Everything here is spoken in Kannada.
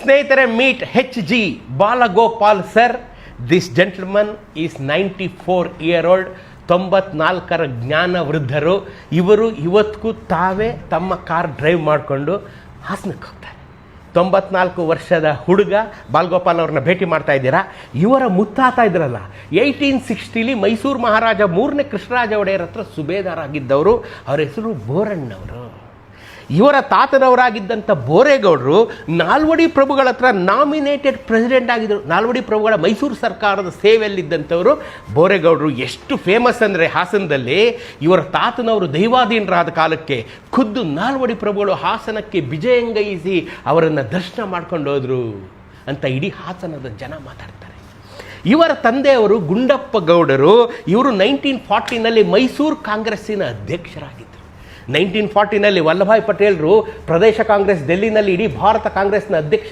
ಸ್ನೇಹಿತರೆ, meet HG Balagopal sir. This gentleman is 94-year-old. 94 ಜ್ಞಾನ ವೃದ್ಧರು ಇವರು. ಇವತ್ತಿಗೂ ತಾವೇ ತಮ್ಮ ಕಾರ್ ಡ್ರೈವ್ ಮಾಡಿಕೊಂಡು ಹಾಸನಕ್ಕೆ ಹೋಗ್ತಾರೆ. 94 ವರ್ಷದ ಹುಡುಗ ಬಾಲಗೋಪಾಲ್ ಅವ್ರನ್ನ ಭೇಟಿ ಮಾಡ್ತಾ ಇದ್ದೀರಾ. ಇವರ ಮುತ್ತಾತ ಇದ್ರಲ್ಲ, 1860 ಮೈಸೂರು ಮಹಾರಾಜ 3ನೇ ಕೃಷ್ಣರಾಜ ಒಡೆಯರ್ ಹತ್ರ ಸುಬೇದಾರ್ ಆಗಿದ್ದವರು. ಅವರ ಹೆಸರು ಬೋರಣ್ಣವರು. ಇವರ ತಾತನವರಾಗಿದ್ದಂಥ ಬೋರೇಗೌಡರು ನಾಲ್ವಡಿ ಪ್ರಭುಗಳ ಹತ್ರ ನಾಮಿನೇಟೆಡ್ ಪ್ರೆಸಿಡೆಂಟ್ ಆಗಿದ್ದರು. ನಾಲ್ವಡಿ ಪ್ರಭುಗಳ ಮೈಸೂರು ಸರ್ಕಾರದ ಸೇವೆಯಲ್ಲಿದ್ದಂಥವರು ಬೋರೇಗೌಡರು. ಎಷ್ಟು ಫೇಮಸ್ ಅಂದರೆ ಹಾಸನದಲ್ಲಿ ಇವರ ತಾತನವರು ದೈವಾಧೀನರಾದ ಕಾಲಕ್ಕೆ ಖುದ್ದು ನಾಲ್ವಡಿ ಪ್ರಭುಗಳು ಹಾಸನಕ್ಕೆ ವಿಜಯಂಗೈಸಿ ಅವರನ್ನು ದರ್ಶನ ಮಾಡ್ಕೊಂಡು ಹೋದರು ಅಂತ ಇಡೀ ಹಾಸನದ ಜನ ಮಾತಾಡ್ತಾರೆ. ಇವರ ತಂದೆಯವರು ಗುಂಡಪ್ಪ ಗೌಡರು. ಇವರು 1940 ಮೈಸೂರು ಕಾಂಗ್ರೆಸ್ಸಿನ ಅಧ್ಯಕ್ಷರಾಗಿದ್ದರು. 1940 ವಲ್ಲಭಾಯ್ ಪಟೇಲರು ಪ್ರದೇಶ ಕಾಂಗ್ರೆಸ್ ಡೆಲ್ಲಿನಲ್ಲಿ ಇಡೀ ಭಾರತ ಕಾಂಗ್ರೆಸ್ನ ಅಧ್ಯಕ್ಷ